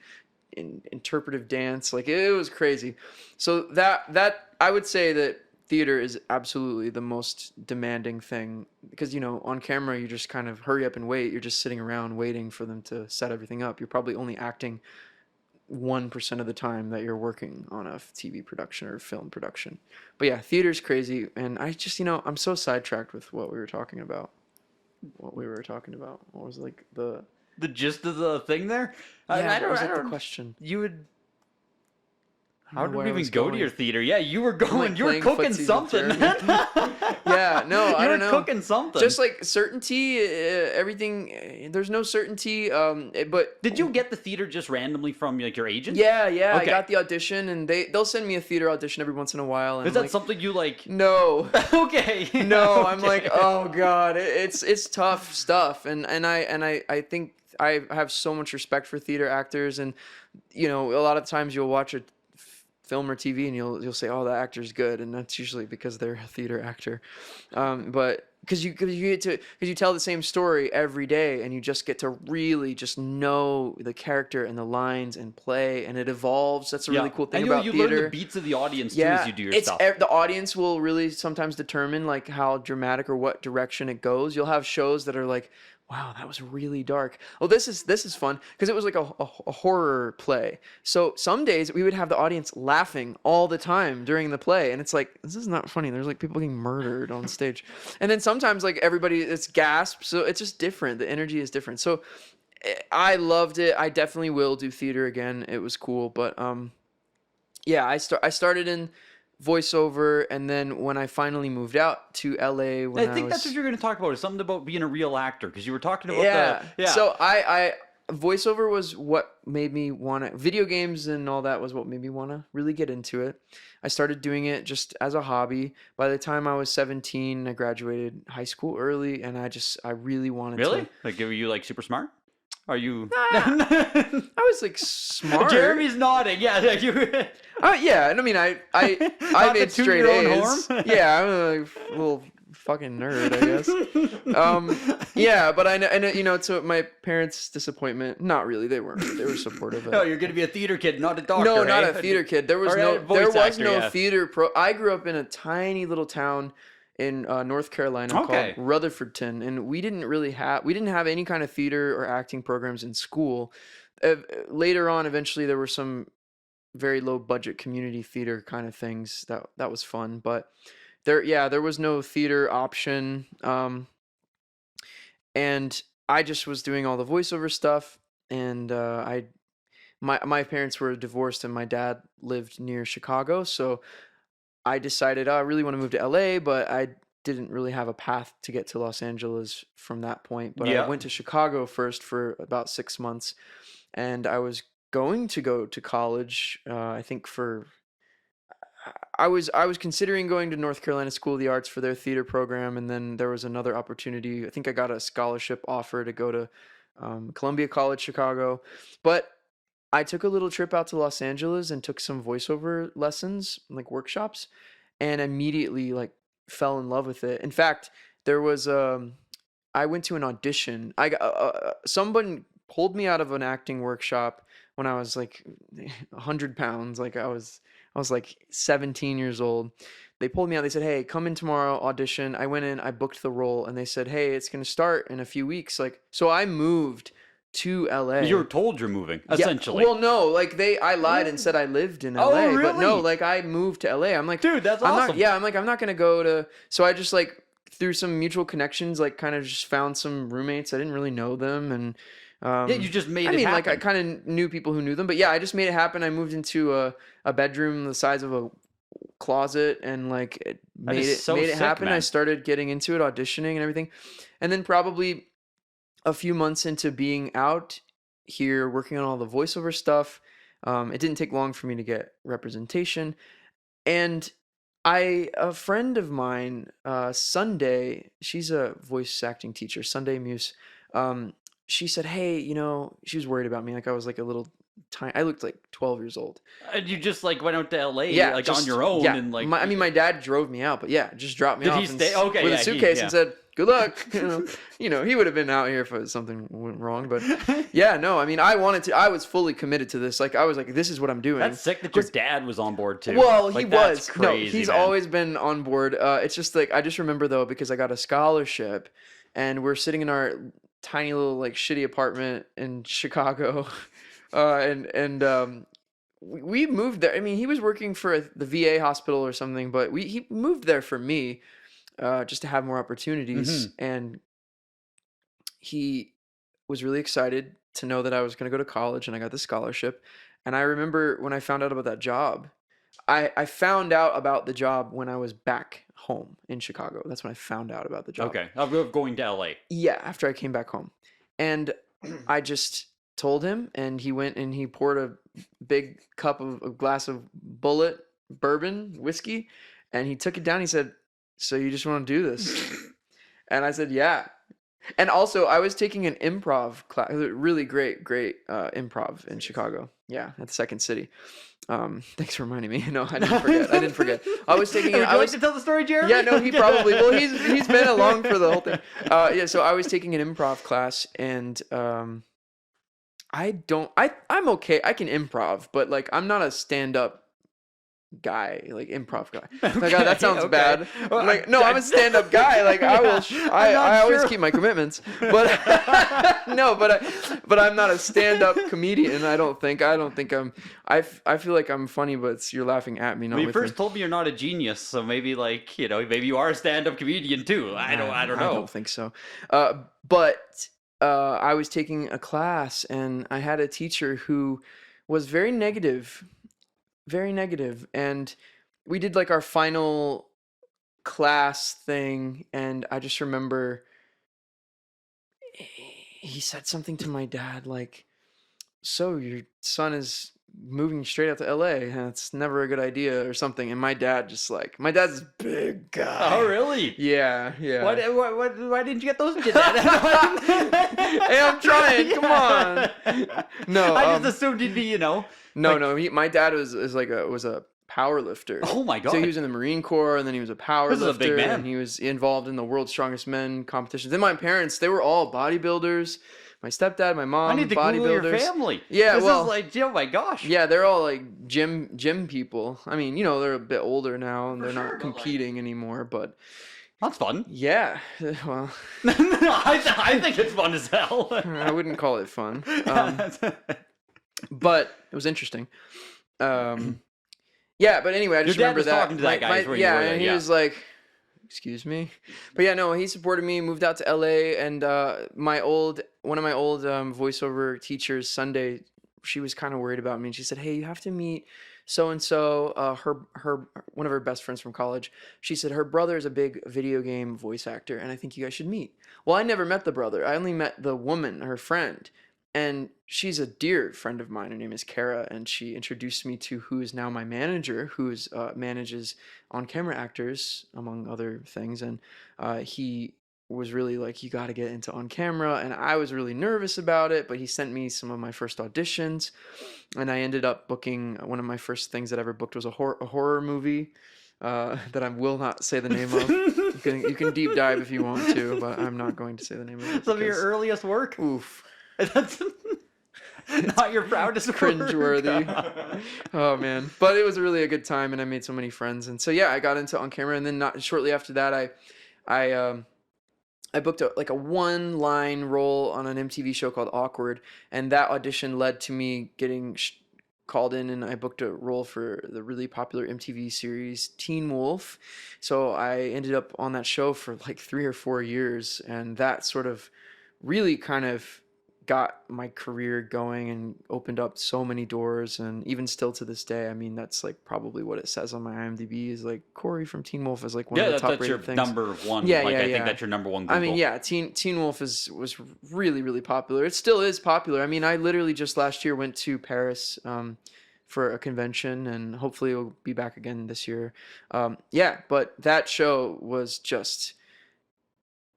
interpretive dance. Like it was crazy. So that I would say that theater is absolutely the most demanding thing, because on camera you just kind of hurry up and wait. You're just sitting around waiting for them to set everything up. You're probably only acting 1% of the time that you're working on a TV production or film production. But yeah, theater's crazy, and I just I'm so sidetracked with what we were talking about. What was like the gist of the thing there? Yeah, I don't know the question. You would. How did we even go to your theater? Yeah, you were going. You were cooking something. Yeah, no, I don't know. You were cooking something. Just like certainty, everything. There's no certainty. But did you get the theater just randomly from like your agent? Yeah. Okay. I got the audition, and they'll send me a theater audition every once in a while. And is that something you like? No. Okay. No, okay. I'm like, oh god, it's tough stuff, and I think I have so much respect for theater actors, and a lot of times you'll watch a film or TV and you'll say, oh, that actor's good, and that's usually because they're a theater actor, but because you tell the same story every day, and you just get to really just know the character and the lines and play, and it evolves. That's a really cool thing about theater. You learn the beats of the audience too as you do your stuff. The audience will really sometimes determine like how dramatic or what direction it goes. You'll have shows that are like, wow, that was really dark. Oh, this is fun, because it was like a horror play. So some days we would have the audience laughing all the time during the play, and it's like, this is not funny. There's like people getting murdered on stage. And then sometimes like it's gasps. So it's just different. The energy is different. So I loved it. I definitely will do theater again. It was cool. But yeah, I started in voiceover, and then when I finally moved out to LA, I think that's what you're going to talk about, is something about being a real actor, because you were talking about So I voiceover was what made me want to, video games and all that was what made me want to really get into it. I started doing it just as a hobby. By the time I was 17, I graduated high school early, and I really wanted to. Really? Like, were you like super smart? Are you? I was like smart. Jeremy's nodding. Yeah, you. Yeah, and I mean, I Not the made straight toot-your-own A's. horn? Yeah, I'm a little fucking nerd, I guess. Yeah, but I know, and you know, to my parents' disappointment, not really. They weren't. They were supportive. No, you're gonna be a theater kid, not a doctor. No, not eh? a theater kid. There was Or no a voice actor, yeah. theater I grew up in a tiny little town in North Carolina Okay. called Rutherfordton, and we didn't have any kind of theater or acting programs in school. Later on, eventually, there were some very low budget community theater kind of things that was fun, but there was no theater option. And I just was doing all the voiceover stuff, and my parents were divorced, and my dad lived near Chicago, so I decided, I really want to move to LA, but I didn't really have a path to get to Los Angeles from that point. But Yeah. I went to Chicago first for about 6 months, and I was going to go to college. I think I was considering going to North Carolina School of the Arts for their theater program, and then there was another opportunity. I think I got a scholarship offer to go to Columbia College Chicago, but I took a little trip out to Los Angeles and took some voiceover lessons, like workshops, and immediately like fell in love with it. In fact, there was I went to an audition. Someone pulled me out of an acting workshop when I was like 100 pounds. Like I was like 17 years old. They pulled me out. They said, "Hey, come in tomorrow, audition." I went in, I booked the role, and they said, "Hey, it's going to start in a few weeks." Like, so I moved to LA. You were told you're moving, essentially. Well, no, like I lied and said I lived in LA. Oh, But no, really? like I moved to LA. I'm like, Dude, that's I'm awesome. I'm like, I'm not gonna go to. So I just like through some mutual connections, like kind of just found some roommates. I didn't really know them, and Yeah, you just made it I mean, happen. like I kind of knew people who knew them, but yeah, I just made it happen. I moved into a bedroom the size of a closet, and like it That made is it so made it sick, happen. I man. started getting into it, auditioning and everything, and then probably a few months into being out here working on all the voiceover stuff, it didn't take long for me to get representation. And a friend of mine, Sunday, she's a voice acting teacher, Sunday Muse. She said, "Hey, you know," she was worried about me. Like I was like a little tiny. I looked like 12 years old. And you just like went out to LA, Yeah, like just, on your own, yeah. and like. I mean, my dad drove me out, but yeah, just dropped me Did off he stay? Okay, with yeah, a suitcase yeah. and said, "Good luck." You know, he would have been out here if something went wrong. But yeah, no, I mean, I wanted to. I was fully committed to this. Like, I was like, "This is what I'm doing." That's sick that your dad was on board too. Well, Like, he that's was. crazy, No, he's man. always been on board. It's just like I just remember though because I got a scholarship, and we're sitting in our tiny little like shitty apartment in Chicago, and we moved there. I mean, he was working for the VA hospital or something, but he moved there for me, just to have more opportunities, and he was really excited to know that I was going to go to college and I got the scholarship. And I remember when I found out about that job, I found out about the job when I was back home in Chicago. That's when I found out about the job. Okay, of going to LA. Yeah, after I came back home. And I just told him, and he went and he poured a big a glass of Bullet bourbon whiskey, and he took it down. He said, "So you just want to do this?" And I said, "Yeah." And also, I was taking an improv class, really great improv in Chicago. Yeah, at the Second City. Thanks for reminding me. No, I didn't forget. I was taking. Would you like to tell the story, Jeremy? Yeah, no, he probably. Well, he's been along for the whole thing. Yeah, so I was taking an improv class, and I'm okay. I can improv, but like I'm not a stand-up guy, like improv guy. Like that sounds bad. Like no, I'm a stand-up guy. Like I will. I always keep my commitments. But no, but I'm not a stand-up comedian. I don't think I'm. I feel like I'm funny, but you're laughing at me, not Well, you with first me. told me you're not a genius, so maybe like maybe you are a stand-up comedian too. I don't know. I don't think so. But I was taking a class, and I had a teacher who was very negative, and we did like our final class thing, and I just remember he said something to my dad like, "So your son is moving straight out to LA. That's never a good idea or something. And my dad's this big guy. Oh, really? Yeah. Why didn't you get those? Hey, I'm trying. Come on. No, I just assumed he'd be, No. My dad was a power lifter. Oh my God. So he was in the Marine Corps, and then he was a power lifter. This is a big man. And he was involved in the World's Strongest Men competitions. Then my parents, they were all bodybuilders. My stepdad, my mom, I need to bodybuilders. Google your family. Yeah, this is like, oh my gosh. Yeah, they're all like gym people. I mean, they're a bit older now, and they're not competing anymore, but that's fun. Yeah, well, I think it's fun as hell. I wouldn't call it fun, but it was interesting. Yeah, but anyway, I just remember that. Talking to that guy and he was like, "Excuse me," but yeah, no, he supported me. Moved out to LA, and one of my old voiceover teachers, Sunday, she was kind of worried about me, and she said, "Hey, you have to meet so and so." Her one of her best friends from college. She said her brother is a big video game voice actor, and I think you guys should meet. Well, I never met the brother. I only met the woman, her friend. And she's a dear friend of mine. Her name is Kara, and she introduced me to who is now my manager, who manages on-camera actors, among other things. And he was really like, you got to get into on-camera. And I was really nervous about it, but he sent me some of my first auditions. And I ended up booking, one of my first things that I ever booked was a horror movie that I will not say the name of. You can deep dive if you want to, but I'm not going to say the name of it. Some of your earliest work? Oof. That's not your proudest cringeworthy. Oh man, but it was really a good time, and I made so many friends. And so yeah, I got into on camera, and then shortly after that, I booked a one-line role on an MTV show called Awkward, and that audition led to me getting called in, and I booked a role for the really popular MTV series Teen Wolf. So I ended up on that show for like 3 or 4 years, and that sort of really kind of got my career going and opened up so many doors. And even still to this day, I mean, that's like probably what it says on my IMDb is like Corey from Teen Wolf is like one of the top rated things. That's your number one. Yeah, I think that's your number one Google. I mean, yeah, Teen Wolf was really, really popular. It still is popular. I mean, I literally just last year went to Paris for a convention, and hopefully we'll be back again this year. Yeah, but that show was just...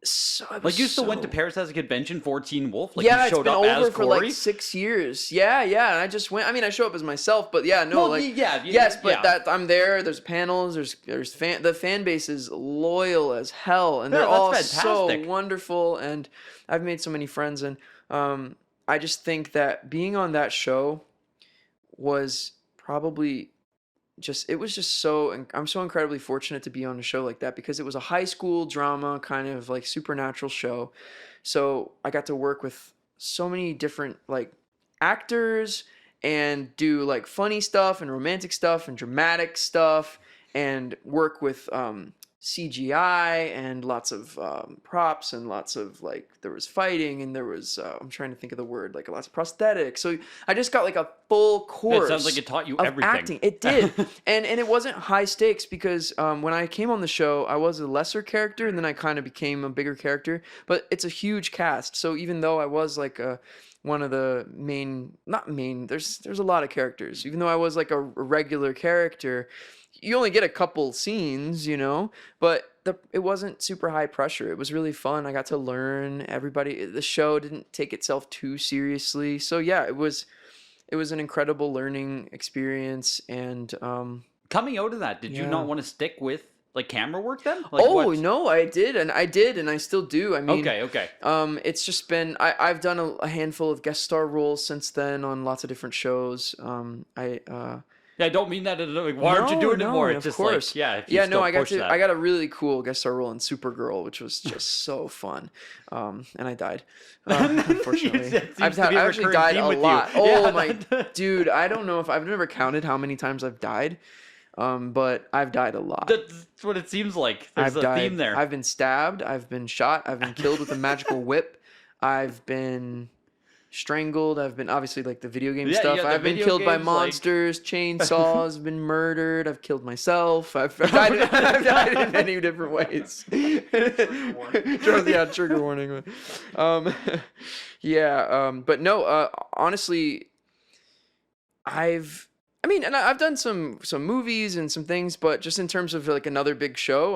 So, you still went to Paris as a convention for Teen Wolf? Like, yeah, you showed it's been over for like 6 years. Yeah, and I just went. I mean, I show up as myself, but yeah, no, that I'm there. There's panels. There's the fan base is loyal as hell, and they're all so wonderful. And I've made so many friends, and I just think that being on that show was probably. I'm so incredibly fortunate to be on a show like that, because it was a high school drama kind of like supernatural show. So I got to work with so many different like actors and do like funny stuff and romantic stuff and dramatic stuff, and work with CGI and lots of props, and lots of like, there was fighting, and there was I'm trying to think of the word, like lots of prosthetics. So I just got like a full course. It sounds like it taught you everything. Acting. It did. and it wasn't high stakes, because when I came on the show, I was a lesser character, and then I kind of became a bigger character. But it's a huge cast, so even though I was like one of the there's a lot of characters. Even though I was like a regular character, you only get a couple scenes, but it wasn't super high pressure. It was really fun. I got to learn everybody. The show didn't take itself too seriously. So yeah, it was an incredible learning experience. And coming out of that, did you not want to stick with like camera work then? No, I did, and I still do. I mean, okay. It's just been I've done a handful of guest star roles since then on lots of different shows. Yeah, I don't mean that. Like, why aren't you doing it more? It's just course. Like, I got a really cool guest star role in Supergirl, which was just so fun. And I died, unfortunately. I've actually died a lot. Oh my dude, I don't know if I've never counted how many times I've died. But I've died a lot. That's what it seems like. There's a theme there. I've been stabbed. I've been shot. I've been killed with a magical whip. I've been strangled. I've been, obviously, like the video game stuff. I've been killed by monsters, chainsaws. I've been murdered. I've killed myself. I've died in many different ways. Trigger warning. But no, honestly, And I've done some movies and some things, but just in terms of like another big show,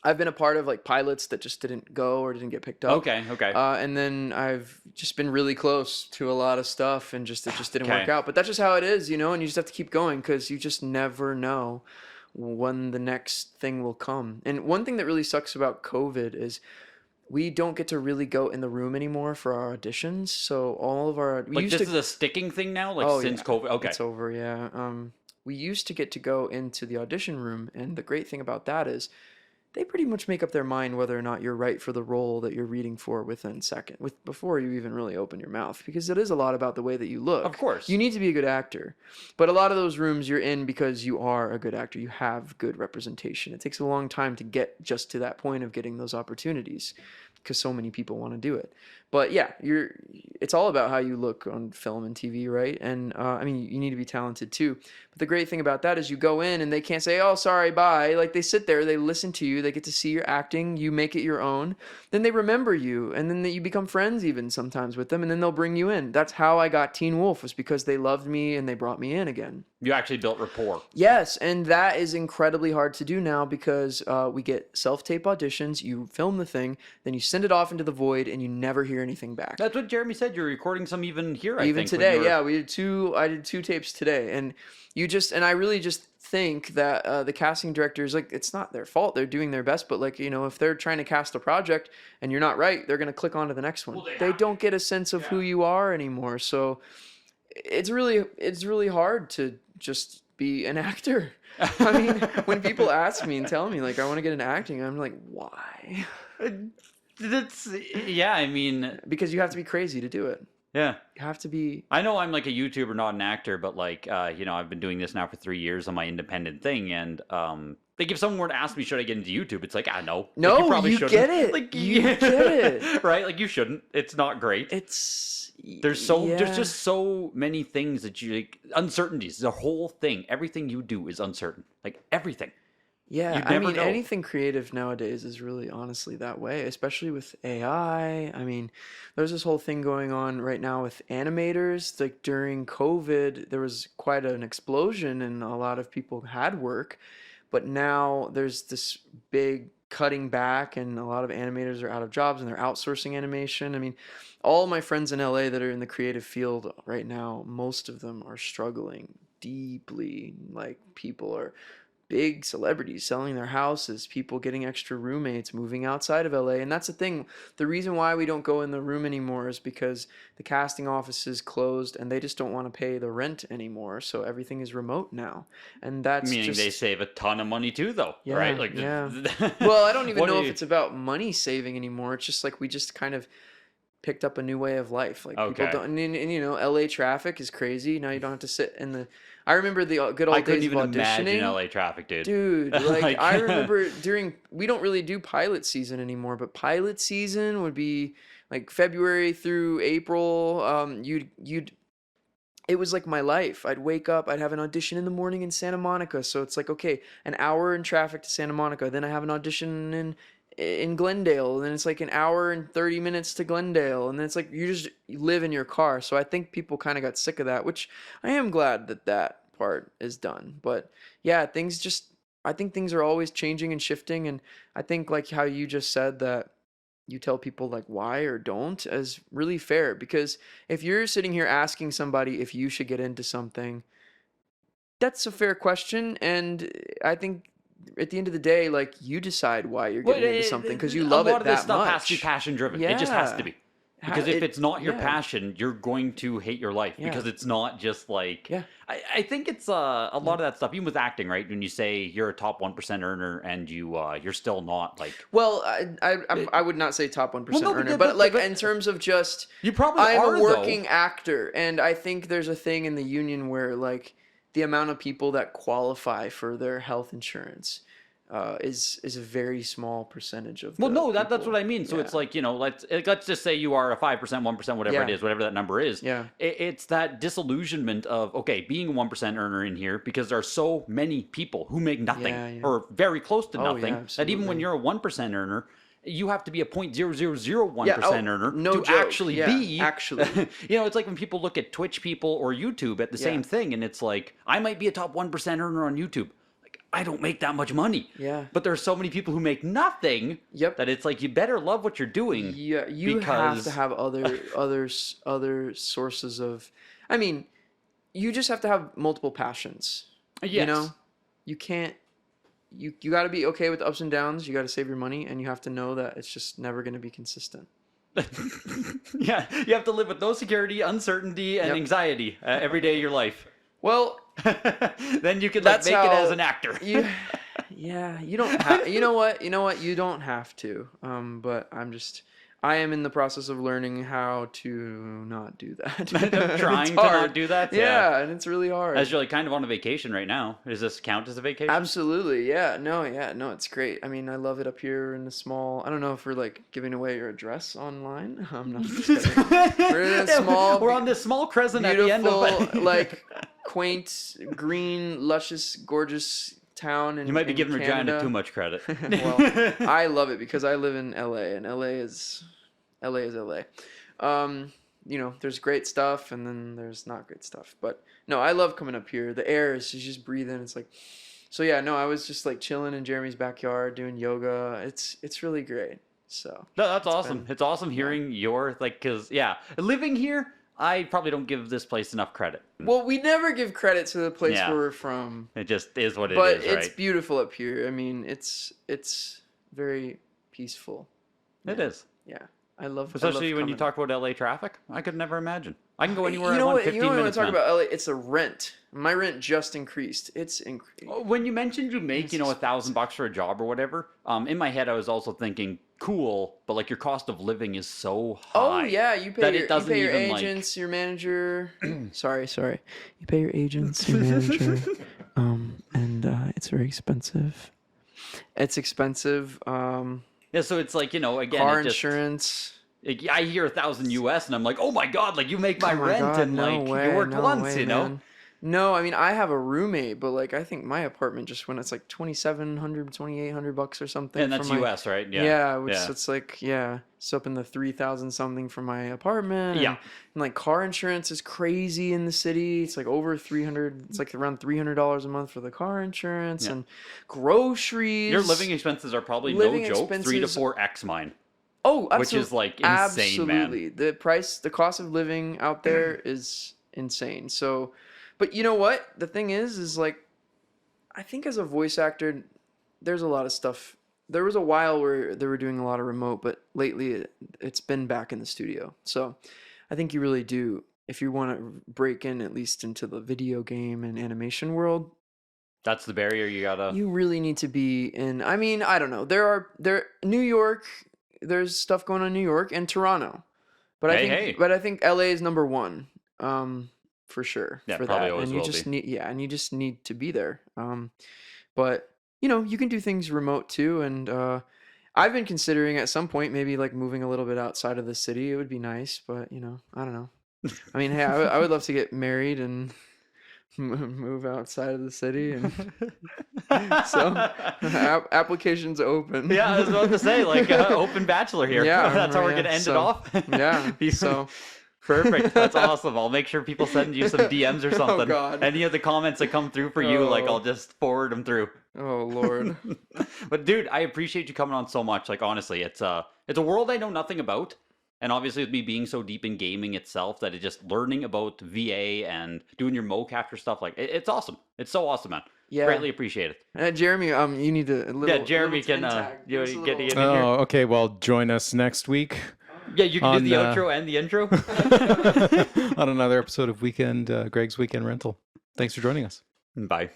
I've been a part of like pilots that just didn't go or didn't get picked up. Okay. And then I've just been really close to a lot of stuff, and it just didn't work out. But that's just how it is, you know. And you just have to keep going because you just never know when the next thing will come. And one thing that really sucks about COVID is we don't get to really go in the room anymore for our auditions. So all of our this is a sticking thing now, since COVID. Okay, it's over. Yeah. We used to get to go into the audition room, and the great thing about that is they pretty much make up their mind whether or not you're right for the role that you're reading for before you even really open your mouth, because it is a lot about the way that you look. Of course. You need to be a good actor. But a lot of those rooms you're in because you are a good actor. You have good representation. It takes a long time to get just to that point of getting those opportunities because so many people want to do it. But yeah, it's all about how you look on film and TV, right? And you need to be talented too. But the great thing about that is you go in and they can't say, "Oh, sorry, bye." Like they sit there, they listen to you, they get to see your acting, you make it your own. Then they remember you, and then you become friends even sometimes with them, and then they'll bring you in. That's how I got Teen Wolf, was because they loved me and they brought me in again. You actually built rapport. Yes, and that is incredibly hard to do now because we get self-tape auditions, you film the thing, then you send it off into the void, and you never hear anything back. That's what Jeremy said. You're recording some even here, I think. Even today, yeah. I did 2 tapes today, and I really just think that the casting directors, like, it's not their fault. They're doing their best, but like, you know, if they're trying to cast a project and you're not right, they're going to click on to the next one. Well, they don't get a sense of who you are anymore. So it's really hard to just be an actor. I mean, when people ask me and tell me like I want to get into acting, I'm like, why? Because you have to be crazy to do it. Yeah. You have to be... I know I'm like a YouTuber, not an actor, but like, I've been doing this now for 3 years on my independent thing, and like if someone were to ask me, should I get into YouTube? It's like, no. No, like, you probably shouldn't. Get it. Like, you get it. Right? Like, you shouldn't. It's not great. There's just so many things that you, like, uncertainties. The whole thing, everything you do is uncertain. Like, everything. Yeah, I mean, anything creative nowadays is really honestly that way, especially with AI. I mean, there's this whole thing going on right now with animators. Like during COVID, there was quite an explosion and a lot of people had work, but now there's this big cutting back and a lot of animators are out of jobs and they're outsourcing animation. I mean, all my friends in LA that are in the creative field right now, most of them are struggling deeply. Like people are big celebrities selling their houses, people getting extra roommates, moving outside of LA. And that's the thing. The reason why we don't go in the room anymore is because the casting offices closed and they just don't want to pay the rent anymore. So everything is remote now. And that's meaning they save a ton of money too, though, right? Like, yeah. Well, I don't even know if it's about money saving anymore. It's just like we just kind of picked up a new way of life. Like people don't, and you know, LA traffic is crazy. Now you don't have to sit in the... I remember the good old days of auditioning. I couldn't even imagine LA traffic, dude. Dude, like I remember we don't really do pilot season anymore, but pilot season would be like February through April. It was like my life. I'd wake up, I'd have an audition in the morning in Santa Monica. So it's like, okay, an hour in traffic to Santa Monica. Then I have an audition in Glendale, and then it's like an hour and 30 minutes to Glendale, and then it's like you live in your car. So I think people kind of got sick of that, which I am glad that part is done. But yeah, I think things are always changing and shifting, and I think like how you just said that you tell people like why or don't is really fair, because if you're sitting here asking somebody if you should get into something, that's a fair question, and I think at the end of the day, like you decide why you're getting into something because you love it that much. A lot of this stuff has to be passion driven. Yeah. It just has to be. Because if it's not your passion, you're going to hate your life because it's not just like... Yeah. I think it's a lot of that stuff, even with acting, right? When you say you're a top 1% earner and you're still not like... Well, I would not say top 1% earner, but like in terms of just... You probably I'm are, a working actor, and I think there's a thing in the union where like the amount of people that qualify for their health insurance is a very small percentage of. Well, no, that's what I mean. So it's like, you know, let's just say you are a 5%, 1%, whatever it is, whatever that number is. Yeah. It's that disillusionment of, okay, being a 1% earner in here because there are so many people who make nothing or very close to nothing that even when you're a 1% earner, you have to be a 0.0001% earner no to joke. actually be. Actually. It's like when people look at Twitch people or YouTube at the same thing, and it's like, I might be a top 1% earner on YouTube. Like, I don't make that much money. Yeah. But there's so many people who make nothing that it's like, you better love what you're doing. Yeah, you have to have other sources of, I mean, you just have to have multiple passions. Yes. You know? You can't, you got to be okay with the ups and downs. You got to save your money, and you have to know that it's just never going to be consistent. Yeah, you have to live with no security, uncertainty, and anxiety every day of your life. Well, then you could make it as an actor. You don't have. You know what? You don't have to. But I am in the process of learning how to not do that. I'm trying to not do that. Yeah, and it's really hard. As you're like kind of on a vacation right now. Does this count as a vacation? Absolutely. Yeah. No, it's great. I mean, I love it up here in the small. I don't know if we're like giving away your address online. I'm not just kidding. We're in a small. We're on this small crescent at the end of like quaint, green, luscious, gorgeous town in You might be giving Canada. Regina too much credit. Well, I love it because I live in LA, and LA is LA. There's great stuff, and then there's not great stuff. But no, I love coming up here. The air is just breathing. It's like, so yeah. No, I was just like chilling in Jeremy's backyard doing yoga. It's really great. So no, that's awesome. It's awesome hearing your because living here. I probably don't give this place enough credit. Well, we never give credit to the place where we're from. It just is what it but is, right? But it's beautiful up here. I mean, it's very peaceful. It is. Yeah. I love Especially when you talk about LA traffic. I could never imagine. I can go anywhere. You know what? 15 You know minutes, when I talk about LA, it's a rent. My rent just increased. It's increased. When you mentioned you make $1,000 for a job or whatever, in my head I was also thinking cool, but like your cost of living is so high. Oh yeah, you pay your even, agents, your manager. sorry. You pay your agents, your manager, and it's very expensive. It's expensive. Yeah, so it's like again, car insurance. I hear $1,000 US, and I'm like, oh my god, like you make my rent, and no like way, you worked once, man. No, I mean I have a roommate, but like I think my apartment just went. It's like $2,700-$2,800 or something. And that's US, right? Yeah. Which it's like it's up in the 3,000 something for my apartment. Yeah. And like car insurance is crazy in the city. It's like over 300. It's like around $300 a month for the car insurance and groceries. Your living expenses are probably no joke 3 to 4x mine. Oh, absolutely. Which is like insane, absolutely. Man. The cost of living out there is insane. So, but you know what? The thing is like, I think as a voice actor, there's a lot of stuff. There was a while where they were doing a lot of remote, but lately it's been back in the studio. So I think you really do, if you want to break in at least into the video game and animation world. That's the barrier you really need to be in. I mean, I don't know. New York, there's stuff going on in New York and Toronto. But I think LA is number one. For sure. Yeah, for probably that. always and you will just be. you just need to be there. But you can do things remote too, and I've been considering at some point maybe like moving a little bit outside of the city. It would be nice, but I don't know. I mean, hey, I would love to get married and move outside of the city, and so applications open. Yeah, I was about to say like open bachelor here. Yeah, that's how we're gonna end it off. Yeah. So. Perfect. That's awesome. I'll make sure people send you some DMs or something. Oh, God. Any of the comments that come through for you, like I'll just forward them through. Oh, Lord. But dude, I appreciate you coming on so much. Like honestly, it's a world I know nothing about. And obviously with me being so deep in gaming itself, that it's just learning about VA and doing your mocap stuff, like it's awesome. It's so awesome, man. Yeah. Greatly appreciate it. Jeremy, you need to Jeremy can get in here. Oh, okay. Well, join us next week. Yeah, you can do the outro and the intro. On another episode of Greg's Weekend Rental. Thanks for joining us. Bye.